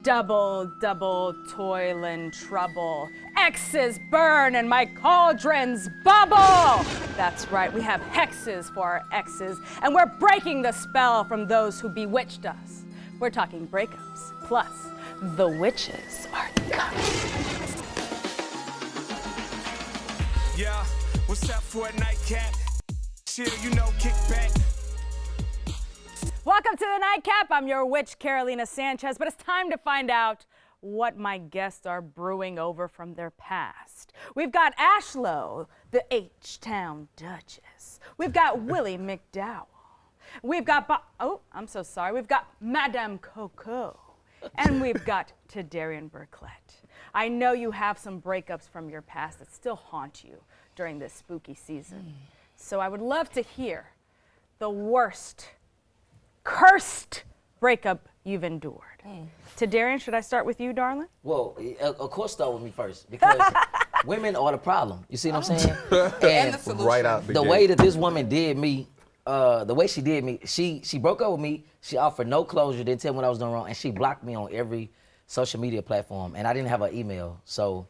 Double, double toil and trouble. Exes burn and my cauldrons bubble. That's right, we have hexes for our exes, and we're breaking the spell from those who bewitched us. We're talking breakups, plus the witches are coming. Yeah, what's up for a nightcap? Chill, you know, kick back. Welcome to the Nightcap. I'm your witch, Carolina Sanchez, but it's time to find out what my guests are brewing over from their past. We've got Ashlo, the H-Town Duchess. We've got Willie McDowell. We've got we've got Madame Coco. And we've got Tadarian Burklet. I know you have some breakups from your past that still haunt you during this spooky season. So I would love to hear the worst cursed breakup you've endured. Tadarian, should I start with you, darling? Well, of course start with me first, because women are the problem. You see what I'm saying? And the solution. Right out the the gate. way that this woman did me, the way she did me, she broke up with me, she offered no closure, didn't tell me what I was doing wrong, and she blocked me on every social media platform, and I didn't have an email. So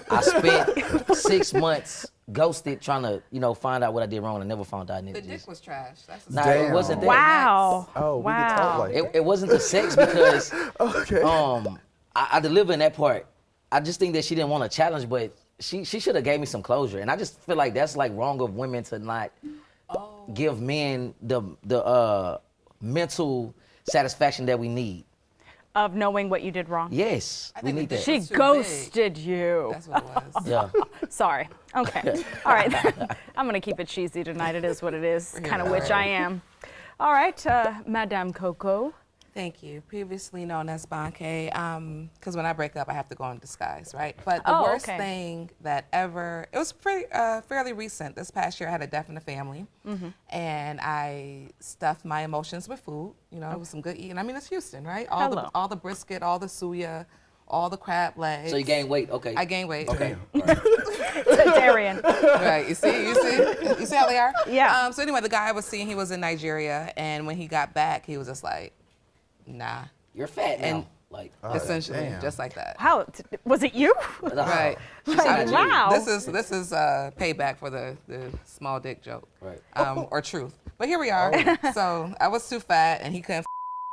I spent 6 months ghosted trying to, find out what I did wrong. I never found out. The dick was trash. That's a Nah, story. it wasn't that. Wow. Oh, wow. we can talk like that. It wasn't the sex because Okay. I deliver in that part. I just think that she didn't want a challenge, but she should have gave me some closure. And I just feel like that's like wrong of women to not give men the mental satisfaction that we need. Of knowing what you did wrong? Yes, we need that. She Too ghosted you. That's what it was. Yeah. Sorry. Okay. All right. I'm going to keep it cheesy tonight. It is what it is. Kind of witch I am. All right. Madame Coco. Thank you. Previously known as Banke, because when I break up, I have to go in disguise, right? But the worst thing that ever, it was pretty fairly recent. This past year, I had a death in the family, and I stuffed my emotions with food. It was some good eating. I mean, it's Houston, right? All the brisket, all the suya, all the crab legs. So you gained weight, okay. I gained weight. Okay. Tadarian. Right, you see how they are? Yeah. So anyway, the guy I was seeing, he was in Nigeria, and when he got back, he was just like, nah. You're fat now. And like, essentially, damn. just like that. How? Was it you? Right. Wow. This is payback for the small dick joke. Right. Or truth. But here we are. So I was too fat, and he couldn't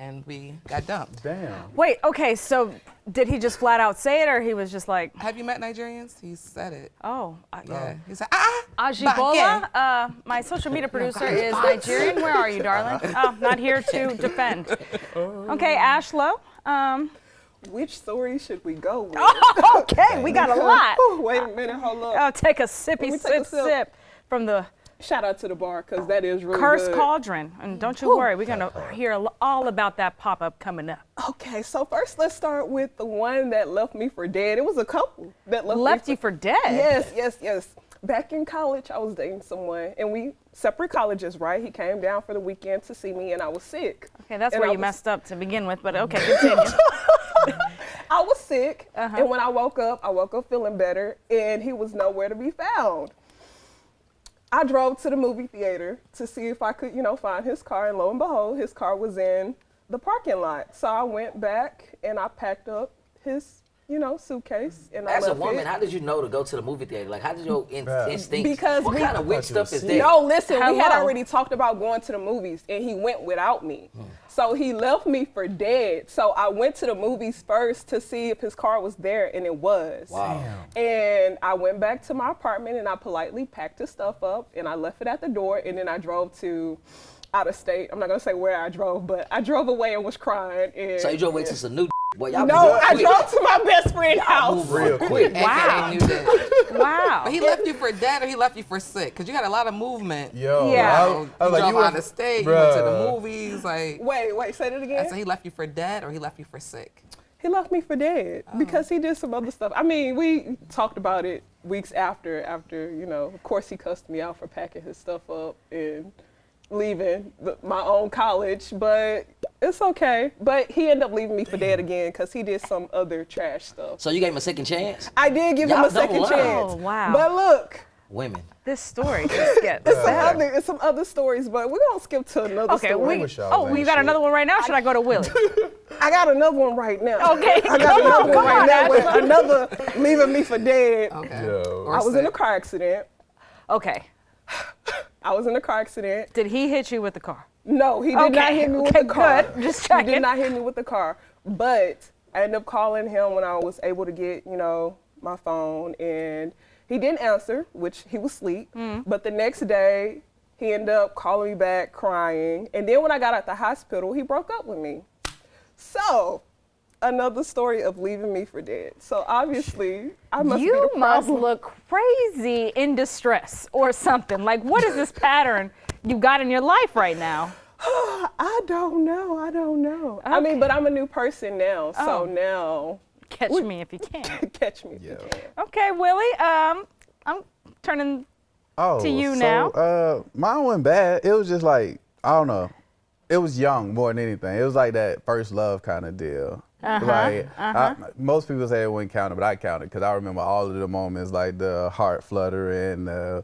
and we got dumped. Damn. Wait, okay, so did he just flat out say it, or he was just like, Have you met Nigerians? He said it. oh, Yeah. He said, Ajibola, my social media producer is Nigerian. Where are you, darling? Oh, not here to defend. Okay, Ashlo. Which story should we go with? Okay, we got a lot. Wait a minute, hold up. Oh, take a sippy Let me take a sip from the Shout out to the bar, because that is really Cursed good. Cauldron. And don't you worry, we're going to hear all about that pop-up coming up. Okay, so first let's start with the one that left me for dead. It was a couple that Left you for dead? Yes. Back in college, I was dating someone, and we separate colleges, right? He came down for the weekend to see me, and I was sick. Okay, that's And where I you was- messed up to begin with, but okay, continue. I was sick, and when I woke up feeling better, and he was nowhere to be found. I drove to the movie theater to see if I could, find his car, and lo and behold, his car was in the parking lot. So I went back and I packed up his, suitcase, and I as a left woman, it. how did you know to go to the movie theater? Like, how did your instinct? Because what kind of weird stuff is that? No, listen, we had Hello. already talked about going to the movies, and he went without me. So he left me for dead. So I went to the movies first to see if his car was there, and it was. Wow. And I went back to my apartment, and I politely packed his stuff up, and I left it at the door, and then I drove to out of state. I'm not gonna say where I drove, but I drove away and was crying. And So you drove away to some new boy. Y'all no, move I quick. drove to my best friend's house. Move real quick. Wow. AKA New Dick. Wow. But he left you for dead or he left you for sick? Because you had a lot of movement. Yo, Yeah. I You was like, drove you were out of state, you went to the Bruh. movies. Like, Wait, say that I again. said he left you for dead or he left you for sick? He left me for dead because he did some other stuff. I mean, we talked about it weeks after, of course he cussed me out for packing his stuff up and leaving my own college, but it's okay. But he ended up leaving me for dead again because he did some other trash stuff. So you gave him a second chance? I did give him Y'all a second don't lie. chance. Oh, wow. But look, women. This story just gets It's some other stories, but we're gonna skip to another Okay, story. you got another one right now? Or should I go to Willie? I got another one right now. Okay, I got another one right now with another leaving me for dead. Okay. Yo. I was in a car accident. Okay. I was in a car accident. Did he hit you with the car? No, he did not hit me with the car. Good. Just He checking. did not hit me with the car. But I ended up calling him when I was able to get, my phone, and he didn't answer, which he was asleep. But the next day, he ended up calling me back crying. And then when I got out the hospital, he broke up with me. So, another story of leaving me for dead. So obviously, I must be the You must problem. look crazy in distress or something. Like, what is this pattern you got in your life right now? I don't know. I mean, but I'm a new person now. So now, Catch me if you can. catch me if you can. Okay, Willie, I'm turning to you now. Mine wasn't bad. It was just like, I don't know. It was young more than anything. It was like that first love kind of deal. Most people say it wouldn't count it, but I counted because I remember all of the moments, like the heart fluttering, the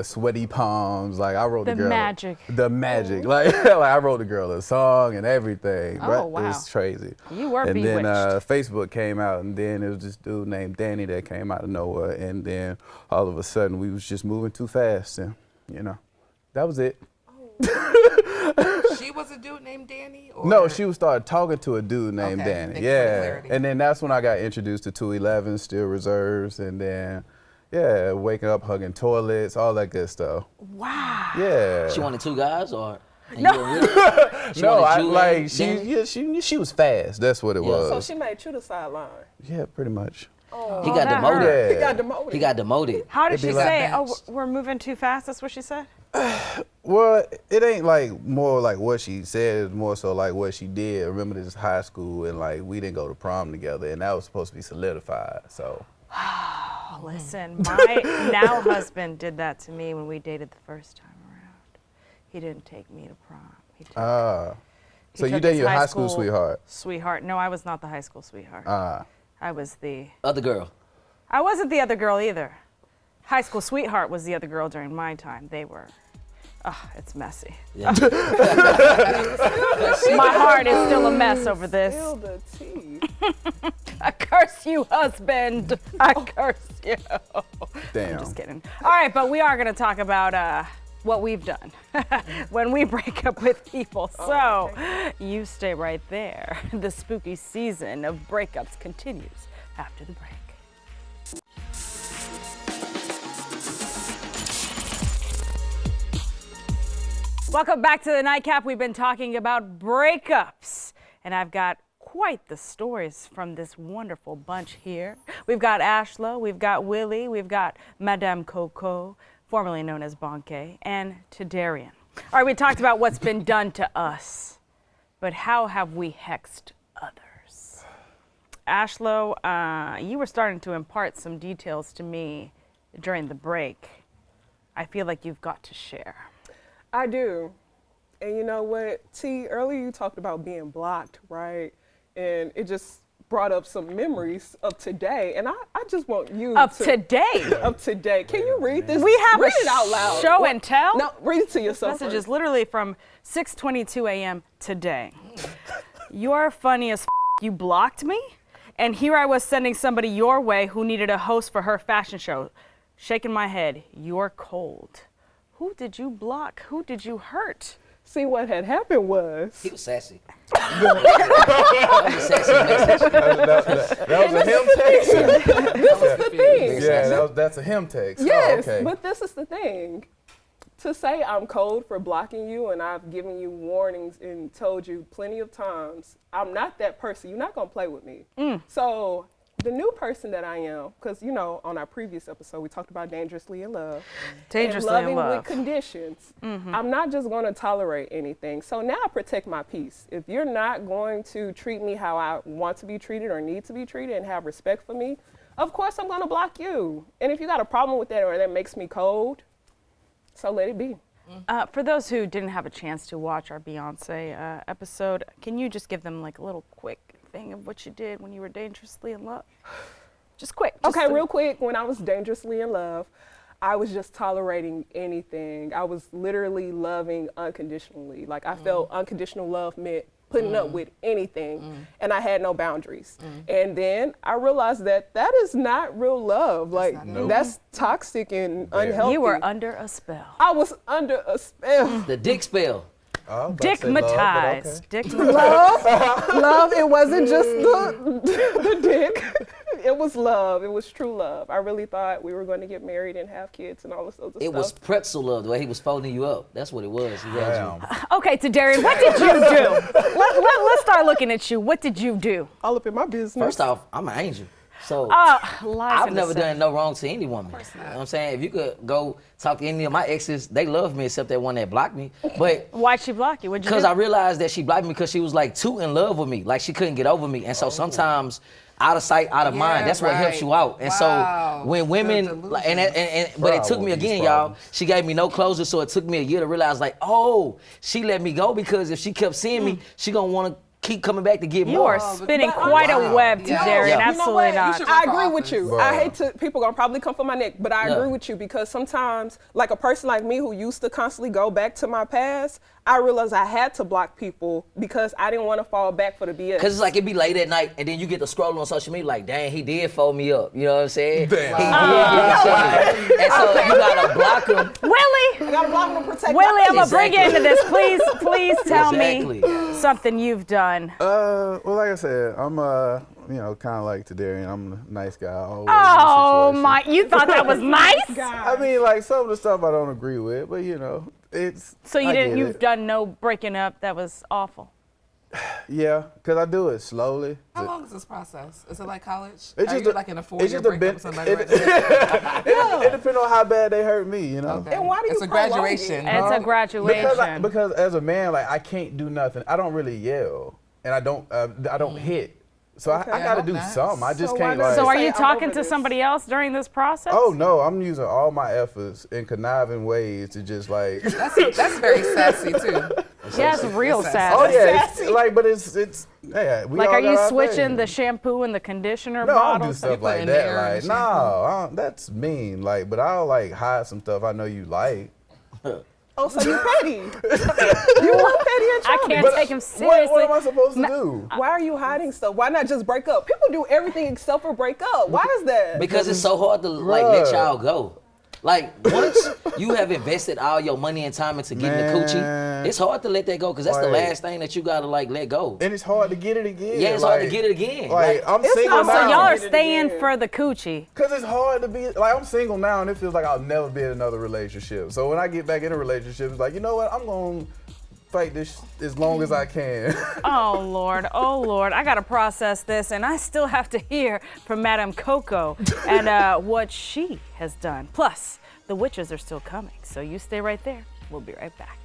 sweaty palms. Like I wrote the girl magic. The magic. Like I wrote the girl a song and everything. Oh, wow. It was crazy. You were and bewitched. then Facebook came out, and then it was this dude named Danny that came out of nowhere, and then all of a sudden we was just moving too fast, and that was it. She was a dude named Danny? Or? No, she started talking to a dude named Danny. Thanks for the Yeah. clarity. And then that's when I got introduced to 211, Still Reserves, and then, waking up, hugging toilets, all that good stuff. Wow. Yeah. She wanted two guys, or No. She was fast. That's what it was. So she made you the sideline. Yeah, pretty much. he got that demoted. hurt. He got demoted. He got demoted. How did It'd she be like say, that. oh, we're moving too fast? That's what she said? Well, it ain't like more like what she said, it's more so like what she did. I remember this high school, and like we didn't go to prom together, and that was supposed to be solidified. So Oh, listen, my now husband did that to me when we dated the first time around. He didn't take me to prom. He took, so he you took dated his your high school sweetheart? Sweetheart. No, I was not the high school sweetheart. I was the... Other girl. I wasn't the other girl either. High school sweetheart was the other girl during my time. They were... Oh, it's messy. Yeah. My heart is still a mess over this. Spill the tea. I curse you, husband. I curse you. Damn. I'm just kidding. All right, but we are going to talk about what we've done when we break up with people. So you stay right there. The spooky season of breakups continues after the break. Welcome back to the Nightcap. We've been talking about breakups, and I've got quite the stories from this wonderful bunch here. We've got Ashlo, we've got Willie, we've got Madame Coco, formerly known as Bonke, and Tadarian. All right, we talked about what's been done to us, but how have we hexed others? Ashlo, you were starting to impart some details to me during the break. I feel like you've got to share. I do. And you know what, T, earlier you talked about being blocked, right? And it just brought up some memories of today. And I just want you Of today? Of today. Can you read this? We have read a it out loud. show and tell? No, read it to yourself. Message is first. literally from 6:22 a.m. today. You're funny as you blocked me, and here I was sending somebody your way who needed a host for her fashion show. Shaking my head, you're cold. Who did you block? Who did you hurt? See, what had happened was... He was sassy. That was a sassy message. That was a him text? This is the thing. Yeah, that's a him text. Yes, Oh, okay. but this is the thing. To say I'm cold for blocking you and I've given you warnings and told you plenty of times, I'm not that person. You're not going to play with me. So the new person that I am, because, you know, on our previous episode, we talked about dangerously in love. Dangerously and in loving love. with conditions. I'm not just going to tolerate anything. So now I protect my peace. If you're not going to treat me how I want to be treated or need to be treated and have respect for me, of course I'm going to block you. And if you got a problem with that or that makes me cold, so let it be. For those who didn't have a chance to watch our Beyonce episode, can you just give them like a little quick thing of what you did when you were dangerously in love? Just quick. Okay, real quick, when I was dangerously in love, I was just tolerating anything. I was literally loving unconditionally. Like I felt unconditional love meant putting up with anything, and I had no boundaries. And then I realized that that is not real love. Like that's toxic and unhealthy. You were under a spell. I was under a spell. The dick spell. Dickmatized. Love, it wasn't just the dick. It was love. It was true love. I really thought we were going to get married and have kids and all this other stuff. It was pretzel love, the way he was folding you up. That's what it was. He had you. Okay, to Darian, what did you do? Let's start looking at you. What did you do? all up in my business. First off, I'm an angel. So I've never done no wrong to any woman. You know what I'm saying? If you could go talk to any of my exes, they love me except that one that blocked me. But why'd she block you? What'd you do? because I realized that she blocked me because she was like too in love with me. Like she couldn't get over me. And so sometimes out of sight, out of mind, that's what helps you out. And so when women, but it took me again, y'all, she gave me no closure. So it took me a year to realize like, oh, she let me go because if she kept seeing me, she gonna wanna keep coming back to get you more. are spinning quite a web to Darian. Absolutely not. I agree with you. I hate to, people gonna probably come for my neck, but I agree with you because sometimes, like a person like me who used to constantly go back to my past, I realized I had to block people because I didn't want to fall back for the BS. Because it's like it be late at night and then you get to scroll on social media like, dang, he did fold me up. You know what I'm saying? Damn. He did get me. And so you gotta block him. Willie! I gotta block them to protect Willie, I'm my gonna bring you into this. Please tell me Exactly. something you've done. Well, like I said, I'm kind of like to Darian. I'm a nice guy. Always in the Oh situation. my, you thought that was nice? I mean, like some of the stuff I don't agree with, but it's. So I get you've it. done no breaking up that was awful. Yeah, because I do it slowly. How long is this process? Is it like college? It's Are just you a- like in a it's 4-year just a breakup bit- with somebody it- right now? It depends on how bad they hurt me, you know. Okay. And why do It's you a prolong graduation. it? It's a graduation. Because as a man, like I can't do nothing. I don't really yell, and I don't hit. So I Okay. gotta I do hope not. something. I just So why can't not like. So are say, you "I'm talking over to this"? somebody else during this process? Oh no, I'm using all my efforts in conniving ways to just like. That's very sassy too. Yeah, it's real It's sad. Oh yeah, sassy. but it's yeah. We Like, all are got you our switching thing. the shampoo and the conditioner No, I don't do bottles? stuff put like in that. there Like, and no, that's mean. Like, but I'll like hide some stuff I know you like. Oh, so you petty. You are petty and I childish. can't take him seriously. What am I supposed to do? Why are you hiding stuff? Why not just break up? People do everything except for break up. Why is that? Because it's so hard to like let Bruh. y'all go. Like once you have invested all your money and time into getting the coochie, Man. it's hard to let that go because that's the Like- last thing that you gotta like let go. And it's hard to get it again. Yeah, it's hard to get it again. Like I'm It's single not So now. y'all are Get it staying again. for the coochie. Cause it's hard to be like I'm single now, and it feels like I'll never be in another relationship. So when I get back in a relationship, it's like you know what? I'm gonna fight this as long as I can. Oh Lord, I gotta process this, and I still have to hear from Madame Coco and what she has done. Plus, the witches are still coming, so you stay right there. We'll be right back.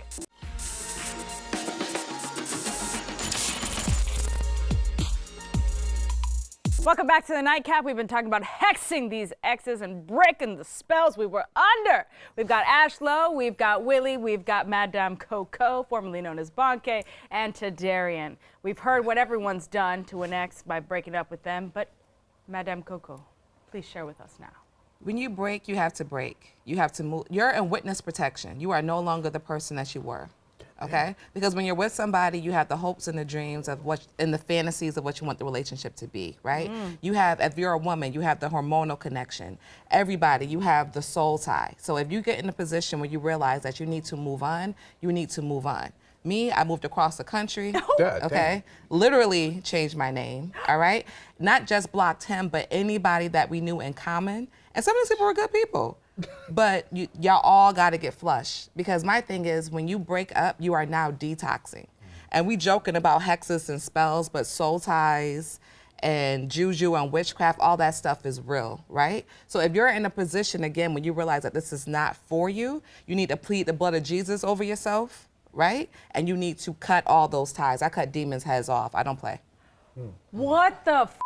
Welcome back to the Nightcap. We've been talking about hexing these exes and breaking the spells we were under. We've got Ashlo, we've got Willie, we've got Madame Coco, formerly known as Bonke, and to Darian. We've heard what everyone's done to an ex by breaking up with them, but Madame Coco, please share with us now. When you break, you have to break. You have to move. You're in witness protection. You are no longer the person that you were. Okay? Because when you're with somebody, you have the hopes and the dreams of what, and the fantasies of what you want the relationship to be, right? You have, if you're a woman, you have the hormonal connection. Everybody, you have the soul tie. So if you get in a position where you realize that you need to move on, you need to move on. Me, I moved across the country, God okay? Literally changed my name, all right? Not just blocked him, but anybody that we knew in common. And some of these people were good people. But y'all all got to get flushed. Because my thing is, when you break up, you are now detoxing. And we joking about hexes and spells, but soul ties and juju and witchcraft, all that stuff is real, right? So if you're in a position, again, when you realize that this is not for you, you need to plead the blood of Jesus over yourself, right? And you need to cut all those ties. I cut demons' heads off. I don't play. What the f?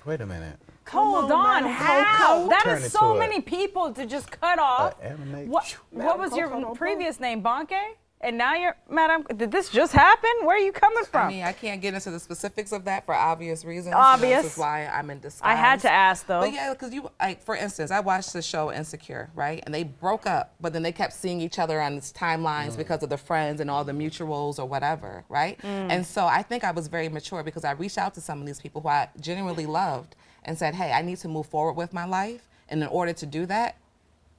Wait a minute. Hold on, how? That Turn is it so to many people to just cut off. anime. What was your Coco, no previous name, Bonke? And now you're, Madam, did this just happen? Where are you coming from? I mean, I can't get into the specifics of that for obvious reasons. Obvious. This is why I'm in disguise. I had to ask, though. But yeah, because like, for instance, I watched the show Insecure, right? And they broke up, but then they kept seeing each other on these timelines because of the friends and all the mutuals or whatever, right? And so I think I was very mature because I reached out to some of these people who I genuinely loved and said, hey, I need to move forward with my life. And in order to do that,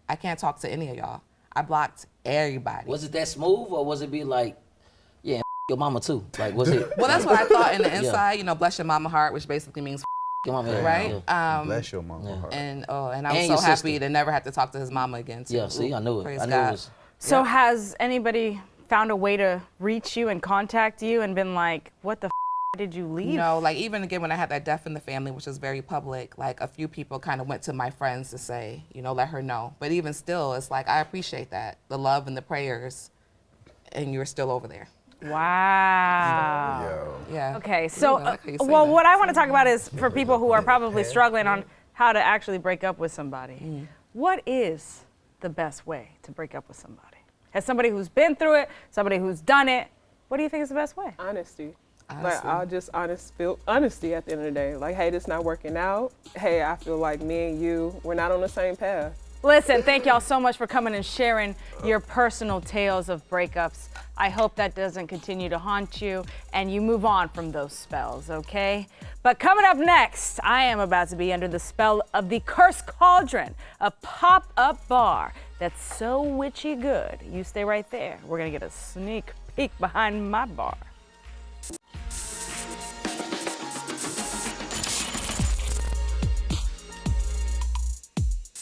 I can't talk to any of y'all. I blocked everybody. Was it that smooth, or was it be like, yeah, your mama too? Like, was it? Well, that's what I thought in the inside, you know, bless your mama heart, which basically means your mama, right? Bless your mama heart. And I was And so your happy sister. to never have to talk to his mama again, too. Yeah, see, I knew it. Praise I knew God. it was. So has anybody found a way to reach you and contact you and been like, what the did you leave? You know, like even again when I had that death in the family, which was very public, like a few people kind of went to my friends to say, you know, let her know. But even still, it's like, I appreciate that, the love and the prayers, and you're still over there. Wow. Yo. Yeah. Okay, so, Ooh, I like how you say well, that. what I want to talk about is for people who are probably struggling on how to actually break up with somebody. What is the best way to break up with somebody? As somebody who's been through it, somebody who's done it, what do you think is the best way? Honesty. Honestly. Like, I'll just feel honesty at the end of the day. Like, hey, this not working out. Hey, I feel like me and you, we're not on the same path. Listen, thank y'all so much for coming and sharing your personal tales of breakups. I hope that doesn't continue to haunt you and you move on from those spells, okay? But coming up next, I am about to be under the spell of the Cursed Cauldron, a pop-up bar that's so witchy good. You stay right there. We're gonna get a sneak peek behind my bar.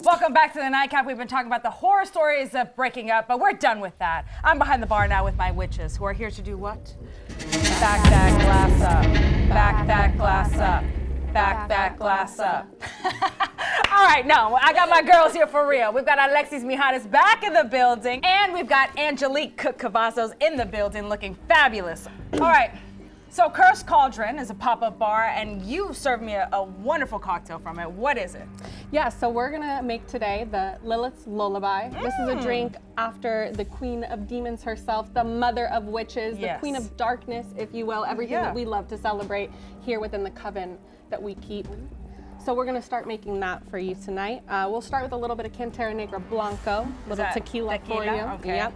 Welcome back to the Nightcap. We've been talking about the horror stories of breaking up, but we're done with that. I'm behind the bar now with my witches, who are here to do what? Back that glass up. Back that glass up. Back that glass up. All right, no, I got my girls here for real. We've got Alexis Mijares back in the building, and we've got Angelique Cavazos in the building looking fabulous. All right. So Cursed Cauldron is a pop-up bar, and you served me a wonderful cocktail from it. What is it? Yeah, so we're gonna make today the Lilith's Lullaby. This is a drink after the Queen of Demons herself, the Mother of Witches, the Queen of Darkness, if you will, everything that we love to celebrate here within the coven that we keep. So we're gonna start making that for you tonight. We'll start with a little bit of Cantera Negra Blanco, a little tequila for you. Okay. Yep.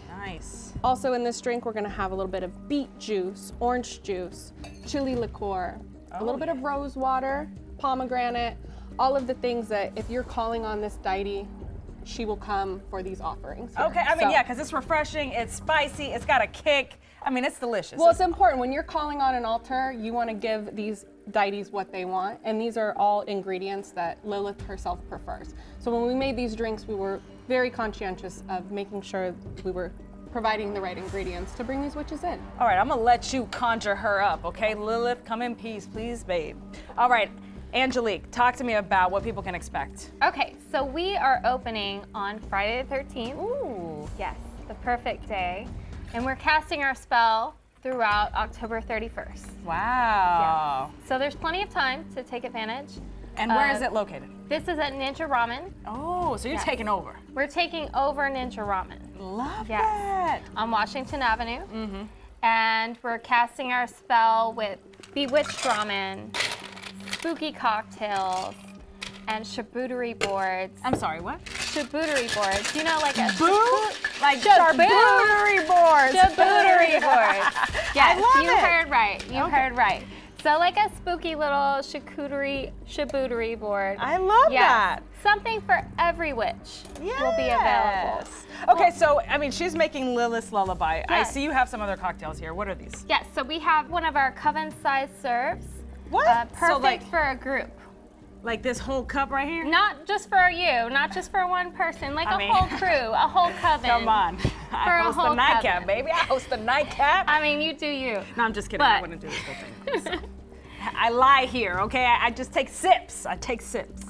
Nice. Also in this drink, we're gonna have a little bit of beet juice, orange juice, chili liqueur, a little bit of rose water, pomegranate, all of the things that if you're calling on this deity, she will come for these offerings here. Okay, I mean, So- yeah, because it's refreshing, it's spicy, it's got a kick. I mean, it's delicious. Well, it's important. When you're calling on an altar, you want to give these deities what they want, and these are all ingredients that Lilith herself prefers. So when we made these drinks, we were very conscientious of making sure we were providing the right ingredients to bring these witches in. All right, I'm gonna let you conjure her up, okay? Lilith, come in peace, please, babe. All right, Angelique, talk to me about what people can expect. Okay, so we are opening on Friday the 13th. Ooh. Yes, the perfect day. And we're casting our spell throughout October 31st. Wow. Yes. So there's plenty of time to take advantage. And where is it located? This is at Ninja Ramen. Oh, so you're Yes. taking over. We're taking over Ninja Ramen. Love Yes. that. On Washington Avenue. And we're casting our spell with bewitched ramen, spooky cocktails, and charcuterie boards. I'm sorry, what? Charcuterie boards. You know, like a Like charcuterie boards. charcuterie boards. Yes, love you it. heard right. You heard right. So like a spooky little charcuterie board. I love that. Something for every witch will be available. Okay, so, I mean, she's making Lilith's Lullaby. I Yes. see you have some other cocktails here. What are these? Yes, so we have one of our coven-sized serves. What? Perfect So, like, for a group. like this whole cup right here? Not just for you, not just for one person, like I a mean- whole crew, a whole coven. Come on. For I a host the whole nightcap, coven. baby. I host the nightcap. I mean, you do you. No, I'm just kidding. I But- wouldn't do this whole thing. I lie here, okay? I just take sips. I take sips.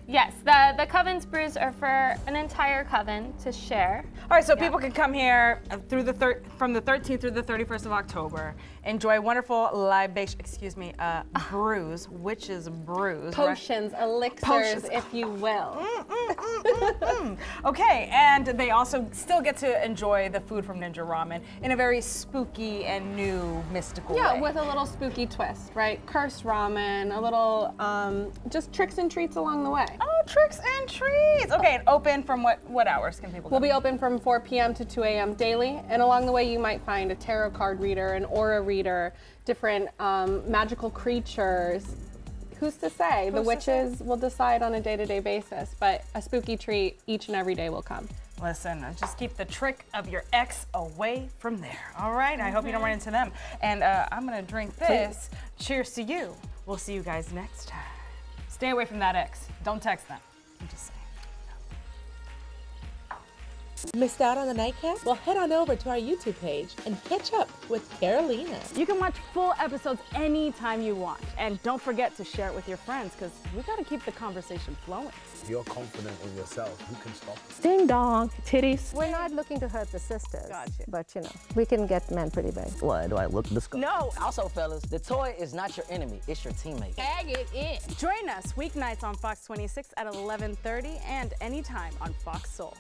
Yes, the coven's brews are for an entire coven to share. All right, so people can come here from the 13th through the 31st of October, enjoy wonderful brews, witches brews. Potions, elixirs, if you will. Okay, and they also still get to enjoy the food from Ninja Ramen in a very spooky and new mystical way. Yeah, with a little spooky twist, right? Cursed ramen, a little just tricks and treats along the way. Oh, tricks and treats. Okay, and open from what hours can people come? We'll be open from 4 p.m. to 2 a.m. daily, and along the way you might find a tarot card reader, an aura reader, different magical creatures. Who's to say? The witches will decide on a day-to-day basis, but a spooky treat each and every day will come. Listen, just keep the trick of your ex away from there, all right? I hope you don't run into them. And I'm gonna drink this. Cheers to you. We'll see you guys next time. Stay away from that ex. Don't text them. I'm just saying. Missed out on the nightcap? Well, head on over to our YouTube page and catch up with Carolina. You can watch full episodes anytime you want. And don't forget to share it with your friends, because we gotta keep the conversation flowing. If you're confident in yourself, who can stop you? Ding dong, titties. We're not looking to hurt the sisters. Gotcha. But you know, we can get men pretty big. Why do I look disgusting? No! Also, fellas, the toy is not your enemy, it's your teammate. Tag it in. Join us weeknights on Fox 26 at 11:30 and anytime on Fox Soul.